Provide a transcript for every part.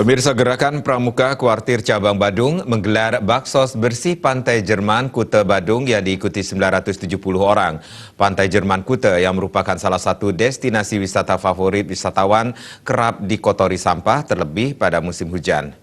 Pemirsa, Gerakan Pramuka Kuartir Cabang Badung menggelar Baksos Bersih Pantai Jerman Kuta Badung yang diikuti 970 orang. Pantai Jerman Kuta yang merupakan salah satu destinasi wisata favorit wisatawan kerap dikotori sampah, terlebih pada musim hujan.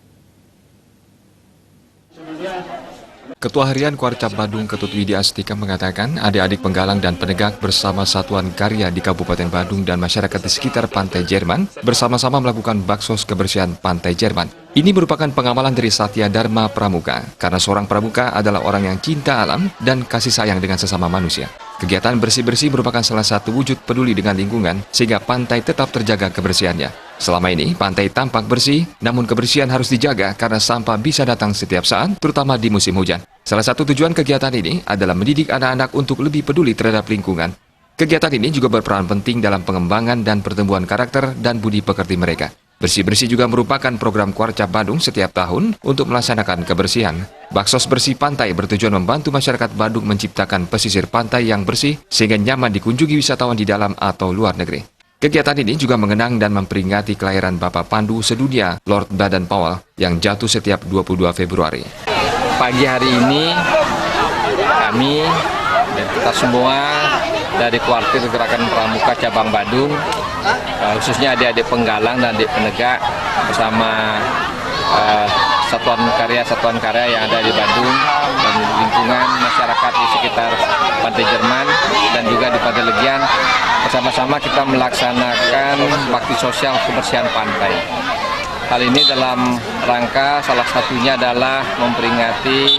Ketua Harian Kuarcap Badung Ketut Widi Astika mengatakan adik-adik penggalang dan penegak bersama Satuan Karya di Kabupaten Badung dan masyarakat di sekitar Pantai Jerman bersama-sama melakukan baksos kebersihan Pantai Jerman. Ini merupakan pengamalan dari Satya Dharma Pramuka, karena seorang pramuka adalah orang yang cinta alam dan kasih sayang dengan sesama manusia. Kegiatan bersih-bersih merupakan salah satu wujud peduli dengan lingkungan sehingga pantai tetap terjaga kebersihannya. Selama ini, pantai tampak bersih, namun kebersihan harus dijaga karena sampah bisa datang setiap saat, terutama di musim hujan. Salah satu tujuan kegiatan ini adalah mendidik anak-anak untuk lebih peduli terhadap lingkungan. Kegiatan ini juga berperan penting dalam pengembangan dan pertumbuhan karakter dan budi pekerti mereka. Bersih-bersih juga merupakan program Kuarcap Badung setiap tahun untuk melaksanakan kebersihan. Baksos bersih pantai bertujuan membantu masyarakat Badung menciptakan pesisir pantai yang bersih sehingga nyaman dikunjungi wisatawan di dalam atau luar negeri. Kegiatan ini juga mengenang dan memperingati kelahiran Bapak Pandu Sedunia, Lord Baden Powell, yang jatuh setiap 22 Februari. Pagi hari ini kami dan kita semua dari Kuartir Gerakan Pramuka Cabang Badung, khususnya adik-adik penggalang dan adik penegak bersama Satuan Karya yang ada di Badung dan lingkungan masyarakat di sekitar Pantai Jerman dan juga di Pantai Legian, bersama-sama kita melaksanakan bakti sosial kebersihan pantai. Hal ini dalam rangka salah satunya adalah memperingati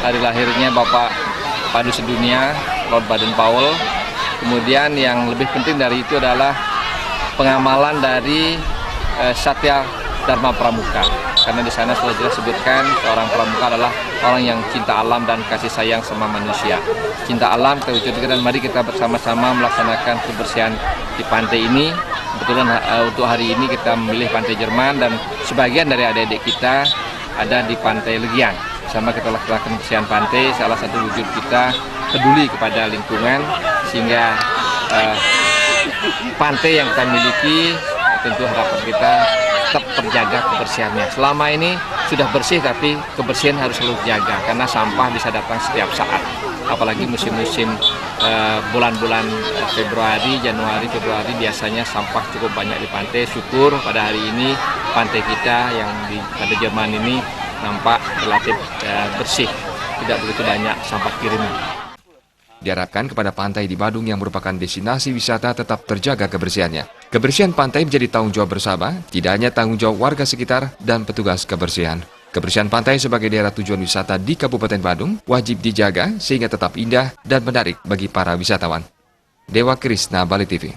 hari lahirnya Bapak Pandu Sedunia, Lord Baden Powell. Kemudian yang lebih penting dari itu adalah pengamalan dari Satya Dharma Pramuka. Karena di sana sudah jelas sebutkan seorang pramuka adalah orang yang cinta alam dan kasih sayang sama manusia. Cinta alam kita wujudkan dan mari kita bersama-sama melaksanakan kebersihan di pantai ini. Kebetulan untuk hari ini kita memilih Pantai Jerman dan sebagian dari adik-adik kita ada di Pantai Legian. Sama kita lakukan kebersihan pantai, salah satu wujud kita peduli kepada lingkungan sehingga pantai yang kita miliki tentu harapan kita tetap terjaga kebersihannya. Selama ini sudah bersih tapi kebersihan harus selalu dijaga karena sampah bisa datang setiap saat. Apalagi musim-musim bulan-bulan Februari, Januari, Februari biasanya sampah cukup banyak di pantai. Syukur pada hari ini pantai kita yang di Pantai Jerman ini nampak relatif bersih, tidak begitu banyak sampah kiriman. Diharapkan kepada pantai di Badung yang merupakan destinasi wisata tetap terjaga kebersihannya. Kebersihan pantai menjadi tanggung jawab bersama, tidak hanya tanggung jawab warga sekitar dan petugas kebersihan. Kebersihan pantai sebagai daerah tujuan wisata di Kabupaten Badung wajib dijaga sehingga tetap indah dan menarik bagi para wisatawan. Dewa Krisna, Bali TV.